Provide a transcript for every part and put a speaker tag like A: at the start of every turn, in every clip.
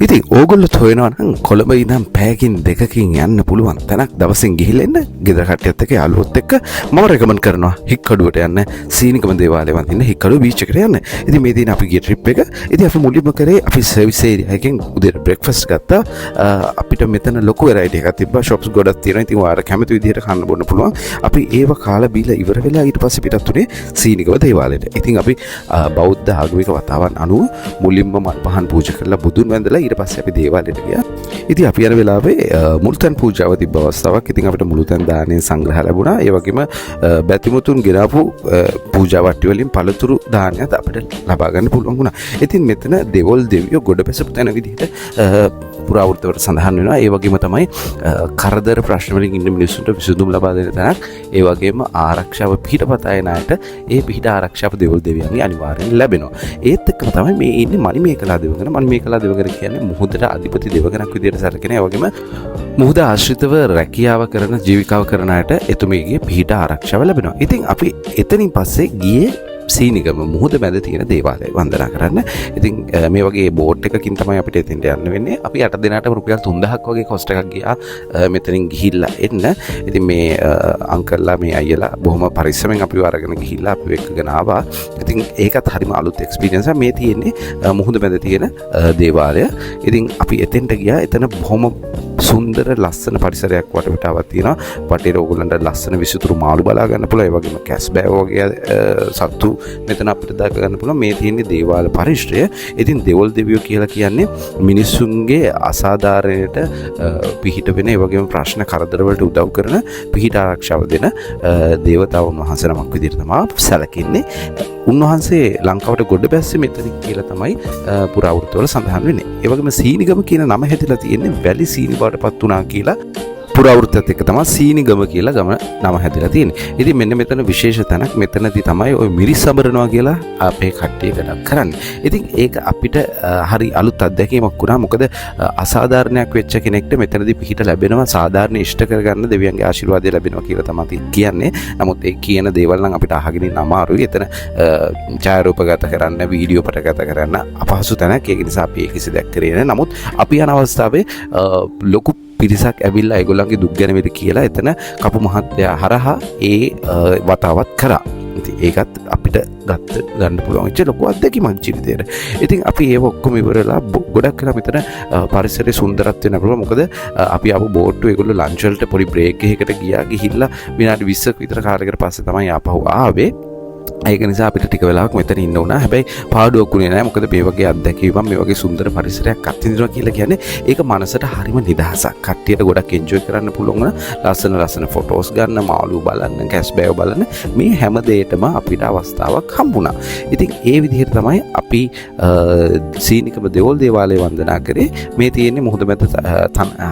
A: ඉතින් ඕගොල්ලොත් හොයනවා නම් කොළඹ ඉඳන් පැයකින් දෙකකින් යන්න පුළුවන් තැනක් දවසින් ගිහිල්ලා එන්න ගෙදර කට්ටියත් එක්ක යාළුවොත් එක්ක මම රෙකමන්ඩ් කරනවා හික්කඩුවට යන්න සීනිකම දේවාලය වඳින්න හික්කඩුව බීච් එකට යන්න. ඉතින් මේ දින අපි ගිය ට්‍රිප් එක ඉතින් අපි මුලින්ම කරේ අපි සර්විස් ඒරියා එකෙන් උදේට බ්‍රෙක්ෆාස්ට් ගත්තා. අපිට මෙතන ලොකු වෙරයිටි එකක් තිබ්බා. ෂොප්ස් ගොඩක් තියෙනවා. ඉතින් ඔයාලා කැමති විදිහට කන්න බොන්න පුළුවන්. අපි ඒව කාලා බීලා ඉවර වෙලා ඊට පස්සේ පිටත් උනේ සීනිකම දේවාලයට. ඉතින් අපි බෞද්ධ ආගමික වතාවන් අනුව මුලින්ම මල් පහන් පූජා කරලා බුදුන් වැඳලා ඊට පස්සේ අපි දේවාලයට ගියා. ඉතින් අපි යන වෙලාවේ මුළුතැන් පූජාව තිබ්බ අවස්ථාවක්. ඉතින් අපිට මුළුතැන් දාණයෙන් සංග්‍රහ ලැබුණා. ඒ වගේම බැතිමුතුන් ගෙනාපු පූජා වට්ටි වලින් පළතුරු දානයත් අපිට ලබා ගන්න පුළුවන් වුණා. ඉතින් මෙතන දෙවොල් දෙවියෝ ගොඩ බැසපු තැන විදිහට පුරාවෘත්තවල සඳහන් වෙනවා. ඒ වගේම තමයි කරදර ප්‍රශ්න වලින් ඉන්න මිනිස්සුන්ට විසඳුම් ලබා දෙන තැනක්. ඒ වගේම ආරක්ෂාව පිටපත අය ණයට ඒ පිට ආරක්ෂාව දෙවොල් දෙවියන්ගේ අනිවාර්යෙන් ලැබෙනවා. ඒත් එක්කම තමයි මේ ඉන්නේ මණිමේකලා දෙවඟන. මණිමේකලා දෙවඟන කියන්නේ මුහුදට අධිපති දෙවඟනක් විදිහට සැලකෙන. ඒ වගේම මුහුද ආශ්‍රිතව රැකියාව කරන ජීවිකාව කරන අයට එතුමියගේ පිට ආරක්ෂාව ලැබෙනවා. ඉතින් අපි එතනින් පස්සේ ගියේ සීනිගම මුහුද මැද තියෙන දේවාලය වන්දනා කරන්න. ඉතින් මේ වගේ බෝට් එකකින් තමයි අපිට එතෙන්ට යන්න වෙන්නේ. අපි 8 දිනකට රුපියල් 3000ක් වගේ කොස්ට් එකක් ගියා මෙතනින් ගිහිල්ලා එන්න. ඉතින් මේ අංකල්ලා මේ අයියලා බොහොම පරිස්සමෙන් අපිව අරගෙන ගිහිල්ලා අපිව එක්කගෙන ආවා. ඉතින් ඒකත් හරිම අලුත් එක්ස්පීරියන්ස් එකක්. මේ තියෙන්නේ මුහුද මැද තියෙන දේවාලය. ඉතින් අපි එතෙන්ට ගියා. එතන බොහොම සුන්දර ලස්සන පරිසරයක් වටපිටාවක් තියෙනවා. වටේට ඕගොල්ලන්ට ලස්සන විසිතුරු මාළු බලා ගන්න පුළුවන්. ඒ වගේම කැස් බෑවෝ වගේ සත්තු මෙතන අපිට දැක ගන්න පුළුවන්. මේ තියෙන්නේ දේවාල පරිශ්‍රය. ඉතින් දෙවොල් දෙවියෝ කියලා කියන්නේ මිනිස්සුන්ගේ අසාධාරණයට පිහිට වෙන, ඒ වගේම ප්‍රශ්න කරදර වලට උදව් කරන, පිහිට ආරක්ෂාව දෙන දේවතාවුන් වහන්සේ නමක් විදිහට තමයි සැලකින්නේ. උන්වහන්සේ ලංකාවට ගොඩ බැස්සේ මෙතන කියලා තමයි පුරාවෘත්තවල සඳහන් වෙන්නේ. ඒ වගේම සීනිගම කියන නම හැදිලා තියෙන්නේ වැලි සීනි බවටපත් වුණා කියලා පුරාවෘත්තයත් එක්ක තමයි සීනිගම කියලා ගම නම හැදිලා තියෙන්නේ. ඉතින් මෙන්න මෙතන විශේෂ තැනක් මෙතනදී තමයි ওই මිරිස් සමරනවා කියලා අපේ කට්ටිය ගණන් කරන්නේ. ඉතින් ඒක අපිට හරි අලුත් අත්දැකීමක් වුණා. මොකද අසාධාරණයක් වෙච්ච කෙනෙක්ට මෙතනදී පිහිට ලැබෙනවා, සාධාරණ ඉෂ්ට කරගන්න දෙවියන්ගේ ආශිර්වාදය ලැබෙනවා කියලා තමයි කියන්නේ. නමුත් ඒ කියන දේවල් නම් අපිට අහගෙන ඉන්න අමාරුයි. එතන ඡායාරූපගත කරන්න, වීඩියෝ පටගත කරන්න අපහසු තැනක්. ඒක නිසා අපි ඒක කිසි දෙයක් කරේ නැහැ. නමුත් අපි යන අවස්ථාවේ ලොකු පිරිසක් ඇවිල්ලා ඒගොල්ලන්ගේ දුක් ගැන මෙතන කියලා එතන කපු මහත්තයා හරහා ඒ වතාවත් කරා. ඉතින් ඒකත් අපිට ගන්න පුළුවන් වෙච්ච ලොකු අත්දැකීමක් ජීවිතේට. ඉතින් අපි ඒව ඔක්කොම ඉවරලා ගොඩක් කරලා මෙතන පරිසරයේ සුන්දරත්වය නබලා. මොකද අපි ආපු බෝට්ටුව ඒගොල්ලෝ ලන්ච් වලට පොඩි බ්‍රේක් එකකට ගිහිල්ලා විනාඩි 20ක විතර කාලයකට පස්සේ තමයි ආපහු ආවේ. ඒක නිසා අපිට ටික වෙලාවක් මෙතන ඉන්න උනා. හැබැයි පාඩුවක් උනේ නැහැ. මොකද මේ වගේ අත්දැකීමක්, මේ වගේ සුන්දර පරිසරයක් අත්විඳිනවා කියලා කියන්නේ ඒක මනසට හරිම නිදහසක්. කට්ටියට ගොඩක් එන්ජොයි කරන්න පුළුවන් වුණා. ලස්සන ෆොටෝස් ගන්න, මාළු බලන්න, කැස් බෑව බලන්න, මේ හැම දෙයකම අපිට අවස්ථාවක් හම්බුණා. ඉතින් ඒ විදිහට තමයි අපි සීනිකම දෙවොල් දේවාලය වන්දනා කරේ. මේ තියෙන්නේ මුහුද මැද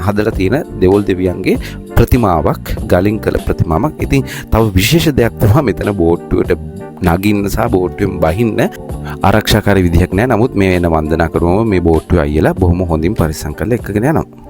A: හදලා තියෙන දෙවොල් දෙවියන්ගේ ප්‍රතිමාවක්, ගලින් කළ ප්‍රතිමාවක්. ඉතින් තව විශේෂ දෙයක් තමයි මෙතන බෝට්ටුවට නගින්න සහ බෝට්ටුවෙන් බහින්න ආරක්ෂාකාරී විදිහක් නැහැ. නමුත් මේ වෙන වන්දනා කරුවම මේ බෝට්ටුවේ අයියලා බොහොම හොඳින් පරිස්සම් කරලා එක්කගෙන යනවා.